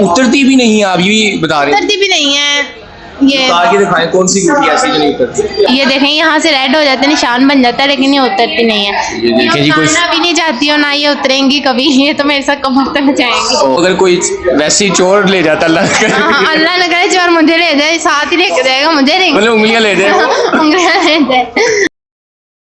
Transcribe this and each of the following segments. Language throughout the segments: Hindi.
उतरती भी नहीं है, आप ये बता रहे हैं। उतरती भी नहीं है। ये उतार के दिखाएं कौन सी अंगूठी ऐसी जो नहीं उतरती। ये देखें, यहाँ से रेड हो जाता है, निशान बन जाता है, लेकिन ये उतरती नहीं है। ये देखें जी, कोई उतारना भी नहीं चाहती हो ना ये उतरेंगी कभी। ये तो मेरे साथ कब उतर जाएंगी। अगर कोई वैसी चोर ले जाता अल्लाह न करे, अल्लाह न करे चोर मुझे ले जाए, साथ ही लेके जाएगा, मुझे नहीं, मतलब उंगलियां ले जाए। उंगलियां ले जाए।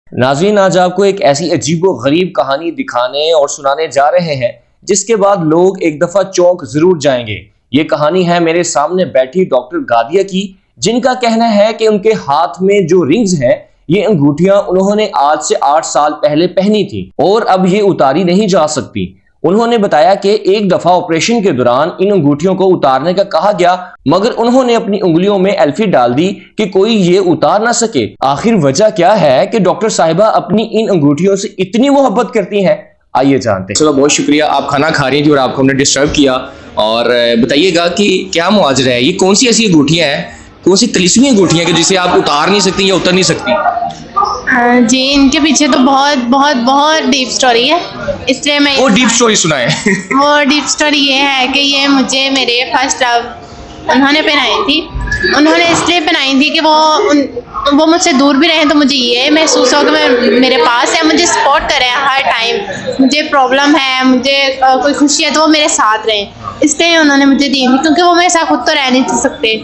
नाज़रीन, आज आपको एक ऐसी अजीबो-गरीब कहानी दिखाने और सुनाने जा रहे हैं जिसके बाद लोग एक दफा चौंक जरूर जाएंगे। ये कहानी है मेरे सामने बैठी डॉक्टर गादिया की, जिनका कहना है कि उनके हाथ में जो रिंग्स हैं, ये अंगूठियां उन्होंने आज से 8 साल पहले पहनी थी और अब ये उतारी नहीं जा सकती। उन्होंने बताया कि एक दफा ऑपरेशन के दौरान इन अंगूठियों को उतारने का कहा गया, मगर उन्होंने अपनी उंगलियों में एल्फी डाल दी कि कोई ये उतार ना सके। आखिर वजह क्या है कि डॉक्टर साहिबा अपनी इन अंगूठियों से इतनी मोहब्बत करती हैं? आइए जानते हैं। चलो, बहुत शुक्रिया, आप खाना खा रही थी और आपको हमने डिस्टर्ब किया। और बताइएगा कि क्या मुआवजा है, ये कौन सी ऐसी अंगूठियां हैं, कौन सी तिलिस्मी अंगूठियां कि जिसे आप उतार नहीं सकती या उतर नहीं सकती? जी, इनके पीछे तो बहुत बहुत बहुत डीप स्टोरी है, इसलिए मैं वो डीप स्टोरी सुनाए। वो डीप स्टोरी ये है कि ये मुझे मेरे फर्स्ट लव उन्होंने पहनाई थी। उन्होंने इसलिए पहनाई थी कि वो मुझसे दूर भी रहे तो मुझे ये महसूस हो कि मैं मेरे पास है, मुझे सपोर्ट करें हर टाइम। मुझे प्रॉब्लम है, मुझे कोई खुशी है तो वो मेरे साथ रहें, इसलिए उन्होंने मुझे दी थी, क्योंकि वो मेरे साथ खुद तो रह नहीं सकते।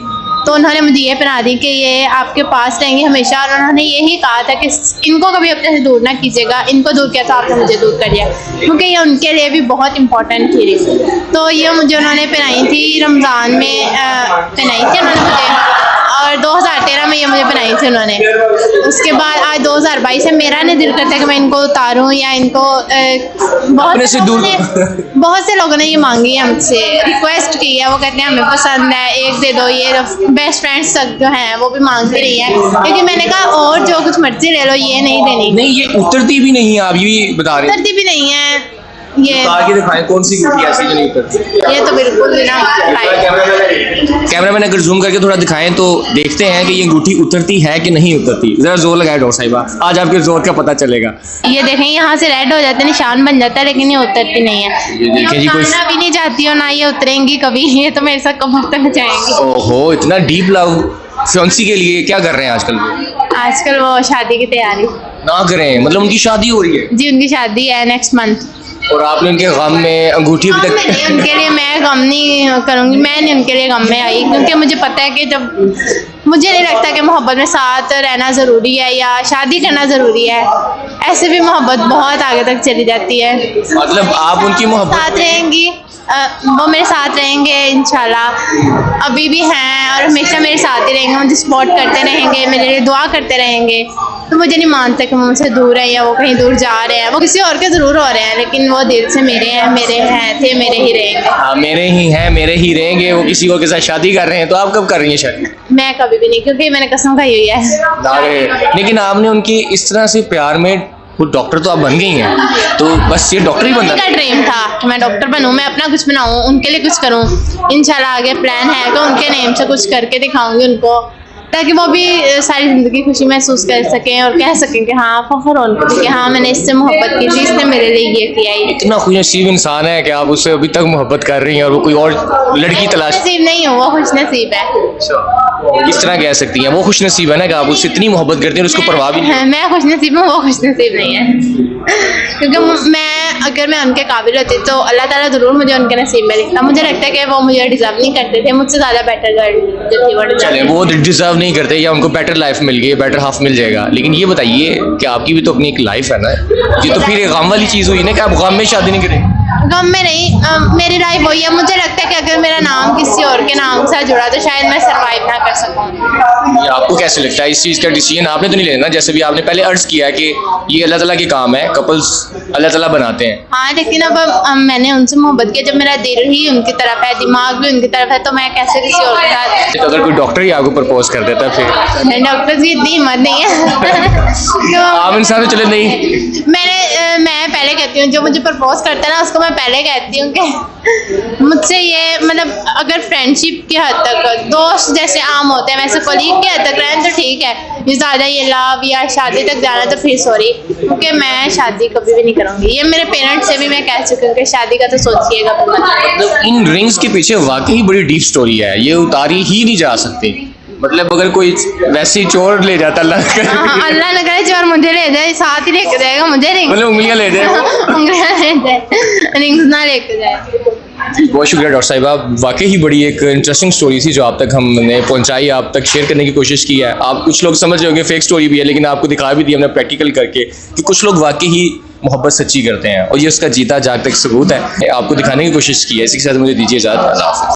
तो उन्होंने मुझे ये पहना दी कि ये आपके पास रहेंगे हमेशा। और उन्होंने यही कहा था कि इनको कभी अपने से दूर ना कीजिएगा, इनको दूर किया तो आपने मुझे दूर कर दिया, क्योंकि ये उनके लिए भी बहुत इंपॉर्टेंट थी। तो ये मुझे उन्होंने पहनाई थी, रमज़ान में पहनाई थी उन्होंने मुझे, और 2013 में ये मुझे पहनाई थी उन्होंने। उसके बाद आज 2022 है, मेरा नहीं दिल करता कि मैं इनको उतारूँ या इनको बहुत से लोगों ने ये मांगी है मुझसे, रिक्वेस्ट की है, वो कहते हैं हमें पसंद है, एक दे दो। ये बेस्ट फ्रेंड्स तक जो हैं वो भी मांगती रही है, लेकिन मैंने कहा और जो कुछ मर्जी ले लो, ये नहीं देनी। नहीं, ये उतरती भी नहीं है, आप ये बता रहे हैं। उतरती भी नहीं है। ये उतार के दिखाएं कौन सी अंगूठी ऐसी जो नहीं उतरती। ये तो बिल्कुल ना। कैमरामैन अगर जूम करके थोड़ा दिखाएं तो देखते हैं कि ये अंगूठी उतरती है कि नहीं उतरती। जरा जोर लगाए डॉक्टर साहिबा, आज आपके जोर का पता चलेगा। ये देखें, यहाँ से रेड हो जाता है, निशान बन जाता है, लेकिन ये उतरती नहीं है। ये देखें जी, कोई उतारना भी नहीं चाहती हो ना ये उतरेंगी कभी। ये तो मेरे साथ कब उतर जाएंगी। ओहो, इतना डीप लव फियांसी के लिए क्या कर रहे हैं आजकल? आजकल वो शादी की तैयारी ना करें, मतलब उनकी शादी हो रही है जी, उनकी शादी है नेक्स्ट मंथ। और आपने उनके गम में अंगूठी अभी तक नहीं, उनके लिए मैं गम नहीं करूँगी, मैं नहीं उनके लिए गम में आई, क्योंकि मुझे पता है कि जब मुझे नहीं लगता कि मोहब्बत में साथ रहना ज़रूरी है या शादी करना ज़रूरी है। ऐसे भी मोहब्बत बहुत आगे तक चली जाती है। मतलब आप उनकी मोहब्बत साथ रहेंगी, वो मेरे साथ रहेंगे इंशाल्लाह, अभी भी हैं और हमेशा मेरे साथ ही रहेंगे, मुझे सपोर्ट करते रहेंगे, मेरे लिए दुआ करते रहेंगे। तो मुझे नहीं मानते कि वो मुझसे दूर है या वो कहीं दूर जा रहे हैं। वो किसी और के ज़रूर हो रहे हैं, लेकिन वो दिल से मेरे हैं, मेरे हैं थे, मेरे ही रहेंगे। हाँ, मेरे ही हैं, मेरे ही रहेंगे। वो किसी और के साथ शादी कर रहे हैं, तो आप कब कर रही हैं शादी? मैं कभी भी नहीं, क्योंकि मैंने कसम खाई हुई है। लेकिन आपने उनकी इस तरह से प्यार में, वो डॉक्टर तो आप बन गई हैं, तो बस ये डॉक्टर ही बनना मेरा ड्रीम था कि मैं डॉक्टर बनूं, मैं अपना कुछ बनाऊं, उनके लिए कुछ करूं। इंशाल्लाह आगे प्लान है कि उनके नेम से कुछ करके दिखाऊंगी उनको, ताकि वो भी सारी ज़िंदगी खुशी महसूस कर सकें और कह सकें कि हाँ, फख्र हो उनको कि हाँ, मैंने इससे मोहब्बत की थी, इसने मेरे लिए ये किया ही। इतना खुशनसीब इंसान है कि आप उससे अभी तक मोहब्बत कर रही हैं और वो कोई और लड़की तलाश। नसीब नहीं हो, वो खुश नसीब है। इस तरह कह सकती हैं, वो खुश नसीब है ना कि आप उससे इतनी मोहब्बत करती हैं और उसको परवाह भी नहीं। मैं खुश नसीब हूँ, वो खुश नसीब नहीं है। क्योंकि अगर मैं उनके काबिल होती तो अल्लाह ताला ज़रूर मुझे उनके नसीब में लिखता। मुझे लगता है कि वो मुझे डिज़र्व नहीं करते थे, मुझसे ज़्यादा बेटर गर्ल जो थी वो चले, वो डिज़र्व नहीं करते या उनको बेटर लाइफ मिल गई, बेटर हाफ मिल जाएगा। लेकिन ये बताइए कि आपकी भी तो अपनी एक लाइफ है ना, ये तो फिर एक गम वाली चीज़ हुई ना कि आप गम में शादी नहीं करें। गम में नहीं, मेरी लाइफ वही है। मुझे लगता है कि अगर मेरा नाम किसी और के नाम से जुड़ा तो शायद मैं सर्वाइव ना कर सकूँ। ये आपको कैसे लगता है? इस चीज़ का डिसीजन आपने तो नहीं लेना, जैसे भी आपने पहले अर्ज किया कि ये अल्लाह ताला के काम है, कपल्स अल्लाह ताला बनाते हैं। हाँ, लेकिन अब मैंने उनसे मोहब्बत किया, जब मेरा दिल ही उनकी तरफ है, दिमाग भी उनकी तरफ है, तो मैं कैसे किसी और के साथ। तो अगर कोई डॉक्टर ही आपको प्रपोज कर देता फिर? डॉक्टर की इतनी हिम्मत नहीं है। आम इंसान चले नहीं। मैं पहले कहती हूँ, जो मुझे प्रपोज करता है ना उसको मैं पहले कहती हूँ कि मुझसे ये मतलब अगर फ्रेंडशिप की हद तक, दोस्त जैसे आम होते हैं वैसे कलीग के हद तक रहें तो ठीक है, ये ज़्यादा ये लव या शादी तक जाना तो फिर सॉरी, क्योंकि मैं शादी कभी भी नहीं करूँगी। ये मेरे पेरेंट्स से भी मैं कह चुकी हूँ कि शादी का तो सोचिएगा कभी मत। मतलब इन रिंग्स के पीछे वाकई बड़ी डीप स्टोरी है, ये उतारी ही नहीं जा सकती। मतलब अगर कोई वैसे ही चोर ले जाता अल्लाह न करे, हाँ, अल्लाह न करे चोर मुझे ले जाए, साथ ही लेके जाएगा मुझे रिंग, मतलब उंगलियां ले जाए। उंगलियां ले जाए, रिंग्स ना लेके जाए। बहुत शुक्रिया डॉक्टर साहिबा, वाकई ही बड़ी एक इंटरेस्टिंग स्टोरी थी जो आप तक हमने पहुंचाई, आप तक शेयर करने की कोशिश की है। आप कुछ लोग समझ रहे होंगे फेक स्टोरी भी है, लेकिन आपको दिखा भी दिया हमने प्रैक्टिकल करके कि कुछ लोग वाकई ही मोहब्बत सच्ची करते हैं और ये उसका जीता जागता एक सबूत है, आपको दिखाने की कोशिश की है। इसी के साथ मुझे दीजिए इजाज़त, अल्लाह हाफ़िज़।